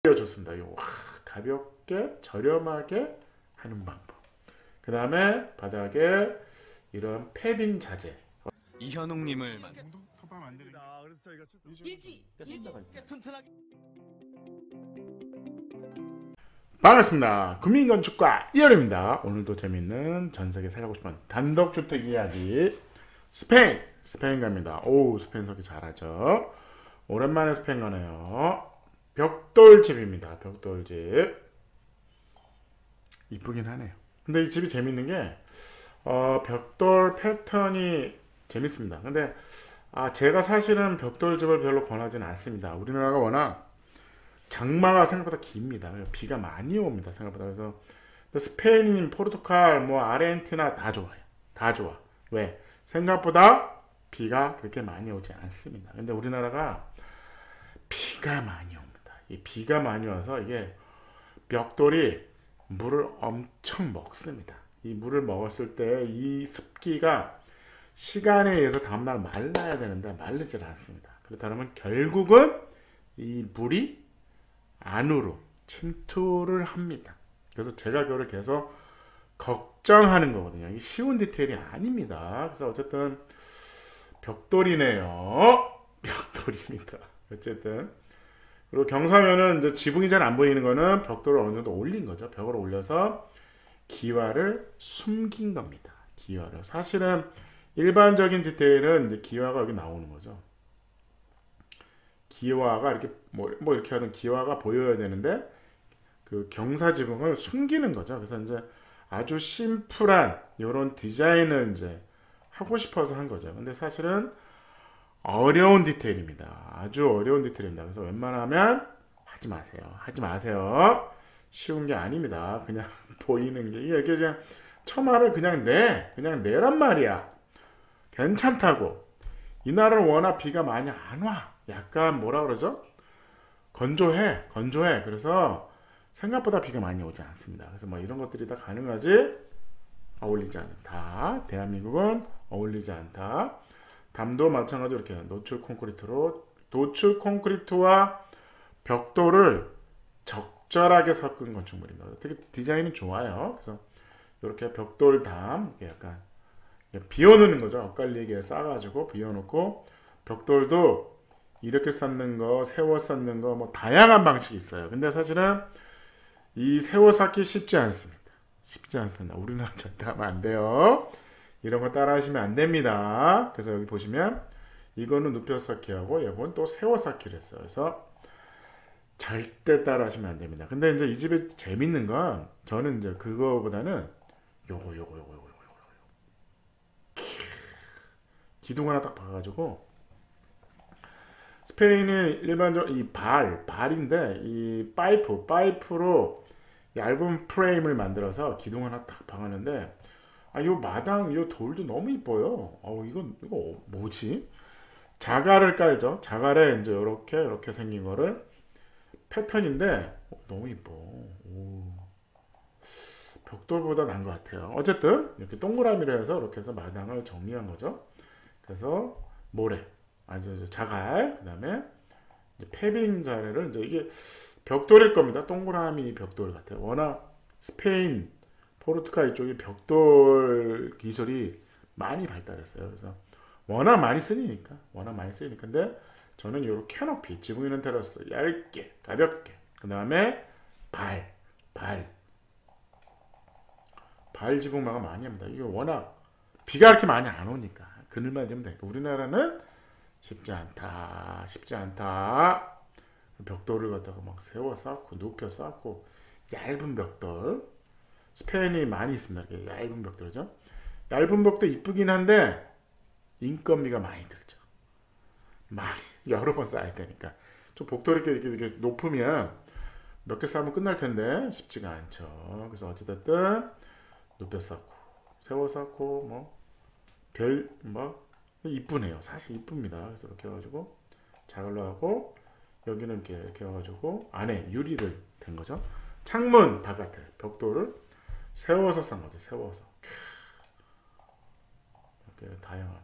좋습니다. 요 가볍게 저렴하게 하는 방법. 그 다음에 바닥에 이런 패빙 자재. 이현웅님을 반갑습니다. 국민건축가 이현우입니다. 오늘도 재밌는 전세계 살고 싶은 단독주택 이야기. 스페인 갑니다. 오, 스페인 서기 잘하죠. 오랜만에 스페인 가네요. 벽돌집입니다. 벽돌집. 이쁘긴 하네요. 근데 이 집이 재밌는 게 벽돌 패턴이 재밌습니다. 근데 제가 사실은 벽돌집을 별로 권하지는 않습니다. 우리나라가 워낙 장마가 생각보다 깁니다. 비가 많이 옵니다. 생각보다. 그래서 스페인, 포르투갈, 뭐 아르헨티나 다 좋아요. 다 좋아. 왜? 생각보다 비가 그렇게 많이 오지 않습니다. 근데 우리나라가 비가 많이 옵니다. 이 비가 많이 와서 이게 벽돌이 물을 엄청 먹습니다. 이 물을 먹었을 때 이 습기가 시간에 의해서 다음날 말라야 되는데 말르질 않습니다. 그렇다면 결국은 이 물이 안으로 침투를 합니다. 그래서 제가 그거를 계속 걱정하는 거거든요. 이게 쉬운 디테일이 아닙니다. 그래서 어쨌든 벽돌이네요. 벽돌입니다. 어쨌든 그리고 경사면은 이제 지붕이 잘 안 보이는 거는 벽돌을 어느 정도 올린 거죠. 벽을 올려서 기와를 숨긴 겁니다. 기와를. 사실은 일반적인 디테일은 이제 기와가 여기 나오는 거죠. 기와가 이렇게 뭐 이렇게 하는 기와가 보여야 되는데 그 경사 지붕을 숨기는 거죠. 그래서 이제 아주 심플한 이런 디자인을 이제 하고 싶어서 한 거죠. 근데 사실은 어려운 디테일입니다. 아주 어려운 디테일입니다. 그래서 웬만하면 하지 마세요. 하지 마세요. 쉬운 게 아닙니다. 그냥 보이는 게 이렇게 그냥 처마를 그냥 내란 말이야. 괜찮다고. 이날은 워낙 비가 많이 안 와. 약간 뭐라 그러죠? 건조해. 그래서 생각보다 비가 많이 오지 않습니다. 그래서 뭐 이런 것들이 다 가능하지 어울리지 않다. 대한민국은 어울리지 않다. 담도 마찬가지로 이렇게 노출 콘크리트와 벽돌을 적절하게 섞은 건축물입니다. 되게 디자인이 좋아요. 그래서 이렇게 벽돌담 약간 비워놓는 거죠. 엇갈리게 싸가지고 비워놓고 벽돌도 이렇게 쌓는 거, 세워 쌓는 거 뭐 다양한 방식이 있어요. 근데 사실은 이 세워 쌓기 쉽지 않습니다. 쉽지 않습니다. 우리나라 절대 하면 안 돼요. 이런 거 따라 하시면 안 됩니다. 그래서 여기 보시면 이거는 눕혀 쌓기하고 이건 또 세워 쌓기를 했어요. 그래서 절대 따라 하시면 안 됩니다. 근데 이제 이 집에 재밌는 건 저는 이제 그거보다는 요거 기둥 하나 딱 박아가지고 스페인이 일반적으로 이 발인데 이 파이프로 얇은 프레임을 만들어서 기둥 하나 딱 박았는데 요 마당 요 돌도 너무 이뻐요. 이거 뭐지? 자갈을 깔죠. 자갈에 이제 이렇게 생긴 거를 패턴인데 너무 이뻐. 벽돌보다 나은 것 같아요. 어쨌든 이렇게 동그라미로 해서 이렇게 해서 마당을 정리한 거죠. 그래서 모래, 자갈, 그다음에 패빙 자래를 이제 이게 벽돌일 겁니다. 동그라미 벽돌 같아요. 워낙 스페인, 포르투갈 이쪽이 벽돌 기술이 많이 발달했어요. 그래서 워낙 많이 쓰니까. 근데 저는 요 캐노피, 지붕 있는 테라스 얇게, 가볍게. 그 다음에 발 지붕마가 많이 합니다. 이게 워낙 비가 이렇게 많이 안 오니까 그늘만 지면 되니까. 우리나라는 쉽지 않다. 벽돌을 갖다가 막 세워 쌓고 눕혀 쌓고 얇은 벽돌. 스페인이 많이 있습니다. 이렇게 얇은 벽돌이죠. 얇은 벽도 이쁘긴 한데 인건비가 많이 들죠. 많이 여러 번 쌓아야 되니까. 좀 복돌 이렇게 높으면 몇 개 쌓으면 끝날 텐데 쉽지가 않죠. 그래서 어찌됐든 눕혀 쌓고 세워 쌓고 이쁘네요. 사실 이쁩니다. 그래서 이렇게 해가지고 자갈로 하고 여기는 이렇게 해가지고 안에 유리를 댄 거죠. 창문 바깥에 벽돌을 세워서 싼 거죠. 이렇게 다양한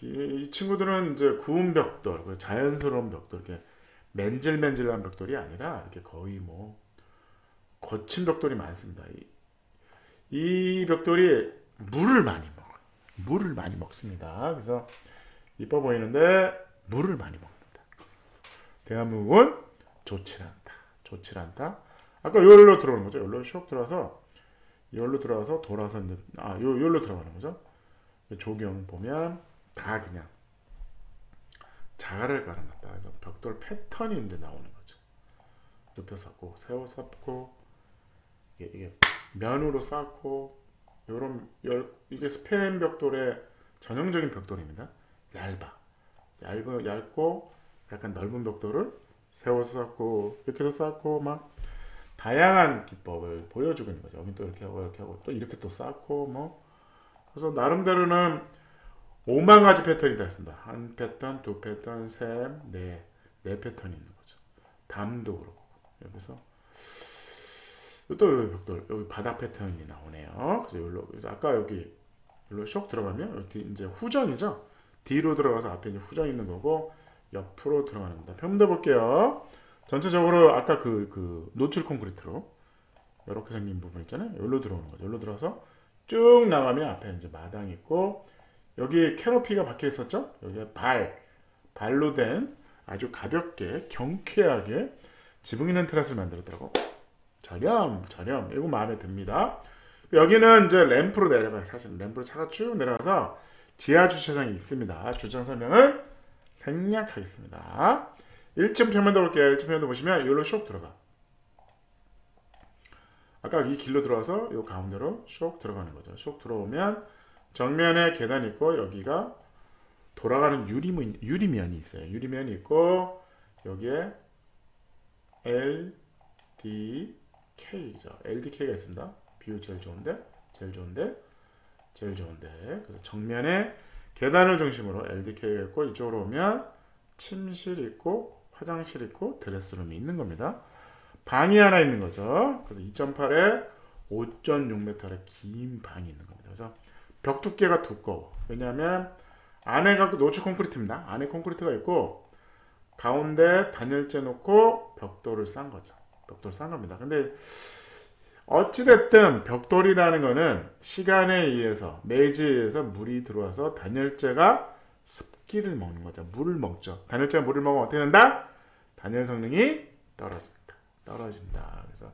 이 친구들은 이제 구운 벽돌, 자연스러운 벽돌, 이렇게 맨질맨질한 벽돌이 아니라 이렇게 거의 뭐 거친 벽돌이 많습니다. 이 벽돌이 물을 많이 먹어요. 물을 많이 먹습니다. 그래서 이뻐 보이는데 물을 많이 먹는다. 대한민국은 좋지 않다. 좋지 않다. 아까 요로 들어오는 거죠. 요로 슉 들어와서 요로 들어와서 돌아서 이제 요로 들어가는 거죠. 조경 보면 다 그냥 자갈을 깔아놨다. 그래서 벽돌 패턴이 이제 나오는 거죠. 눕혀 쌓고 세워 쌓고 이게 면으로 쌓고 요런 이게 스페인 벽돌의 전형적인 벽돌입니다. 얇고 약간 넓은 벽돌을 세워서 쌓고 이렇게 해서 쌓고 막 다양한 기법을 보여주고 있는 거죠. 여기 또 이렇게 하고 또 이렇게 또 쌓고 뭐 그래서 나름대로는 5만 가지 패턴이 다 있습니다. 한 패턴, 두 패턴, 셋, 네 패턴이 있는 거죠. 담도 그렇고 여기서 또 여기 벽돌 여기 바닥 패턴이 나오네요. 그래서 여기로 아까 여기로 쇽 들어가면 여기 이제 후전이죠. 뒤로 들어가서 앞에 이제 후전 있는 거고 옆으로 들어가는 겁니다. 표현해 볼게요. 전체적으로 아까 그 노출 콘크리트로 이렇게 생긴 부분 있잖아요. 여기로 들어오는 거죠. 여기로 들어서 쭉 나가면 앞에 이제 마당 있고 여기 캐노피가 박혀 있었죠. 여기에 발로 된 아주 가볍게 경쾌하게 지붕 있는 테라스를 만들었더라고. 저렴 이거 마음에 듭니다. 여기는 이제 램프로 내려가요. 사실 램프로 차가 쭉 내려가서 지하 주차장이 있습니다. 주차장 설명은 생략하겠습니다. 1층 평면도 볼게요. 1층 평면도 보시면 여기로 쇽 들어가. 아까 이 길로 들어와서 이 가운데로 쇽 들어가는 거죠. 쇽 들어오면 정면에 계단이 있고 여기가 돌아가는 유리면이 있어요. 유리면이 있고 여기에 LDK죠. LDK가 있습니다. 비율 제일 좋은데. 그래서 정면에 계단을 중심으로 LDK가 있고 이쪽으로 오면 침실 있고 화장실 있고 드레스룸이 있는 겁니다. 방이 하나 있는 거죠. 그래서 2.8에 5.6m의 긴 방이 있는 겁니다. 그래서 벽 두께가 두꺼워. 왜냐하면 안에가 노출 콘크리트입니다. 안에 콘크리트가 있고 가운데 단열재 놓고 벽돌을 싼 거죠. 벽돌 싼 겁니다. 근데 어찌됐든 벽돌이라는 거는 시간에 의해서 매지에 의해서 물이 들어와서 단열재가 습기를 먹는 거죠. 물을 먹죠. 단열재가 물을 먹으면 어떻게 된다? 단열 성능이 떨어진다. 그래서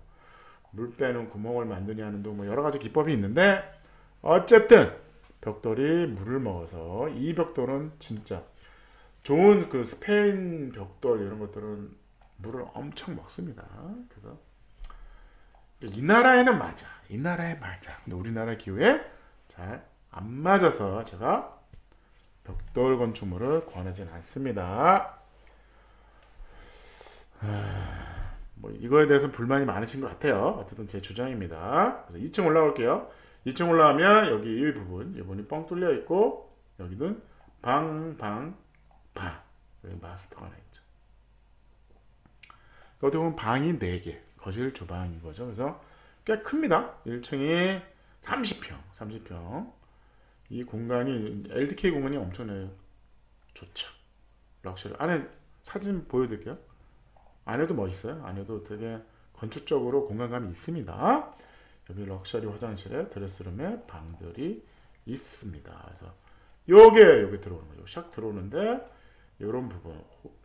물 빼는 구멍을 만드냐는 등 뭐 여러 가지 기법이 있는데 어쨌든 벽돌이 물을 먹어서 이 벽돌은 진짜 좋은 그 스페인 벽돌 이런 것들은 물을 엄청 먹습니다. 그래서 이 나라에는 맞아. 이 나라에 맞아. 근데 우리나라 기후에 잘 안 맞아서 제가 벽돌 건축물을 권하진 않습니다. 뭐 이거에 대해서 불만이 많으신 것 같아요. 어쨌든 제 주장입니다. 그래서 2층 올라올게요. 2층 올라가면 여기 이 부분이 뻥 뚫려 있고 여기는 방 여기 마스터가 하나 있죠. 어떻게 보면 방이 4개, 거실 주방인 거죠. 그래서 꽤 큽니다. 1층이 30평. 이 공간이 LDK 공간이 엄청나게 좋죠. 럭셔리. 안에 사진 보여드릴게요. 안에도 멋있어요. 안에도 되게 건축적으로 공간감이 있습니다. 여기 럭셔리 화장실에 드레스룸에 방들이 있습니다. 그래서 여기 들어오는 거죠. 샥 들어오는데 이런 부분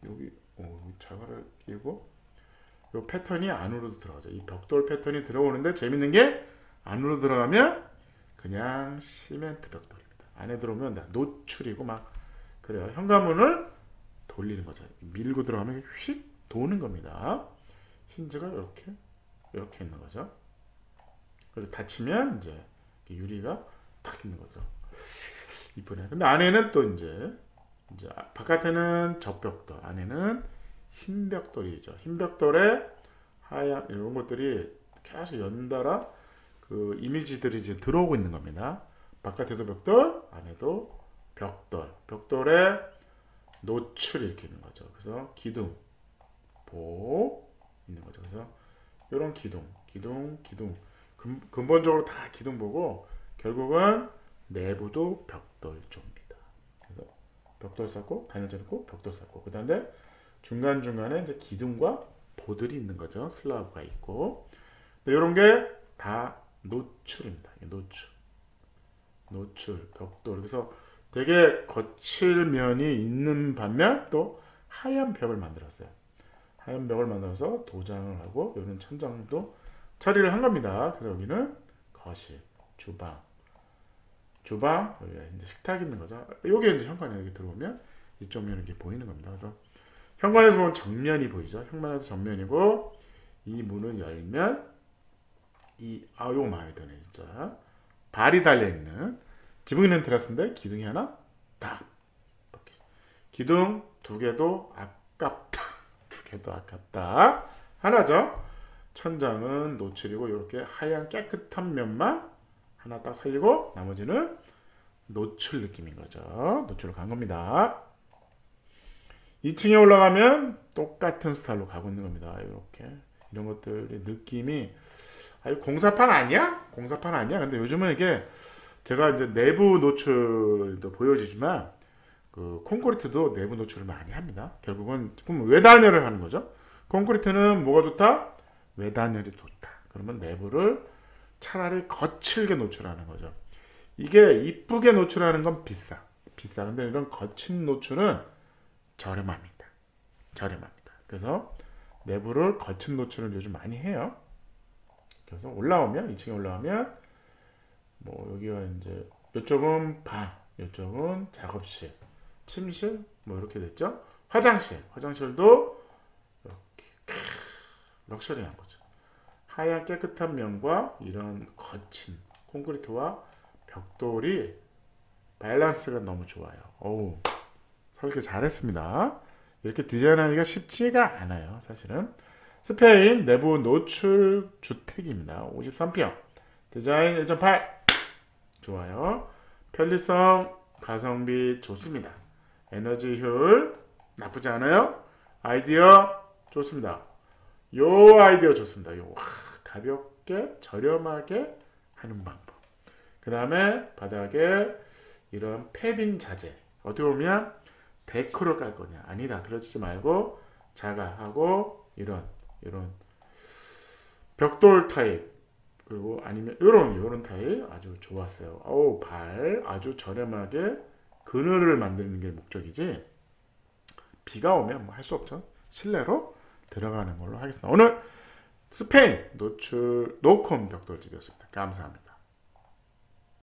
여기 자갈을 끼고 이 패턴이 안으로도 들어가죠. 이 벽돌 패턴이 들어오는데 재밌는 게 안으로 들어가면 그냥 시멘트 벽돌입니다. 안에 들어오면 노출이고 막 그래요. 현관문을 돌리는 거죠. 밀고 들어가면 휙 도는 겁니다. 힌지가 이렇게 있는 거죠. 그리고 닫히면 이제 유리가 탁 있는 거죠. 이쁘네. 근데 안에는 또 이제 바깥에는 젖벽돌, 안에는 흰 벽돌이죠. 흰 벽돌에 하얀 이런 것들이 계속 연달아 그 이미지들이 이제 들어오고 있는 겁니다. 바깥에도 벽돌, 안에도 벽돌에 노출이 이렇게 있는 거죠. 그래서 기둥, 보 있는 거죠. 그래서 이런 기둥. 근본적으로 다 기둥 보고 결국은 내부도 벽돌 쪽입니다. 그래서 벽돌 쌓고 단열재 놓고 벽돌 쌓고 그다음에 중간중간에 이제 기둥과 보들이 있는 거죠. 슬라브가 있고. 이런 게 다 노출입니다. 노출, 벽돌. 그래서 되게 거칠 면이 있는 반면 또 하얀 벽을 만들었어요. 하얀 벽을 만들어서 도장을 하고 이런 천장도 처리를 한 겁니다. 그래서 여기는 거실, 주방, 여기 이제 식탁이 있는 거죠. 여기 이제 현관에 여기 들어오면 이쪽 면이 이렇게 보이는 겁니다. 그래서 현관에서 보면 정면이 보이죠. 현관에서 정면이고 이 문을 열면 요거 마음에 드네 진짜. 발이 달려 있는 지붕 있는 테라스인데 기둥이 하나 딱. 기둥 두 개도 아깝다. 두 개도 아깝다. 하나죠. 천장은 노출이고 이렇게 하얀 깨끗한 면만 하나 딱 살리고 나머지는 노출 느낌인 거죠. 노출을 간 겁니다. 2층에 올라가면 똑같은 스타일로 가고 있는 겁니다. 이렇게 이런 것들이 느낌이 공사판 아니야? 공사판 아니야? 근데 요즘은 이게 제가 이제 내부 노출도 보여지지만 그 콘크리트도 내부 노출을 많이 합니다. 결국은 외단열을 하는 거죠. 콘크리트는 뭐가 좋다? 외단열이 좋다. 그러면 내부를 차라리 거칠게 노출하는 거죠. 이게 이쁘게 노출하는 건 비싸. 근데 이런 거친 노출은 저렴합니다. 그래서 내부를 거친 노출을 요즘 많이 해요. 그래서 2층에 올라오면 뭐 여기가 이제 이쪽은 방, 이쪽은 작업실, 침실 뭐 이렇게 됐죠. 화장실도 이렇게 럭셔리한 거죠. 하얀 깨끗한 면과 이런 거친 콘크리트와 벽돌이 밸런스가 너무 좋아요. 어우, 설계 잘했습니다. 이렇게 디자인하기가 쉽지가 않아요. 사실은 스페인 내부 노출 주택입니다. 53평 디자인 1.8 좋아요. 편리성 가성비 좋습니다. 에너지 효율 나쁘지 않아요. 아이디어 좋습니다. 요 아이디어 좋습니다. 가볍게 저렴하게 하는 방법. 그 다음에 바닥에 이런 패빙 자재. 어떻게 보면 데코를 깔 거냐. 아니다. 그러지 말고 자가하고 이런 벽돌 타입 그리고 아니면 이런 타입 아주 좋았어요. 발 아주 저렴하게 그늘을 만드는 게 목적이지 비가 오면 뭐 할 수 없죠. 실내로 들어가는 걸로 하겠습니다. 오늘 스페인 노출 노콘 벽돌집이었습니다. 감사합니다.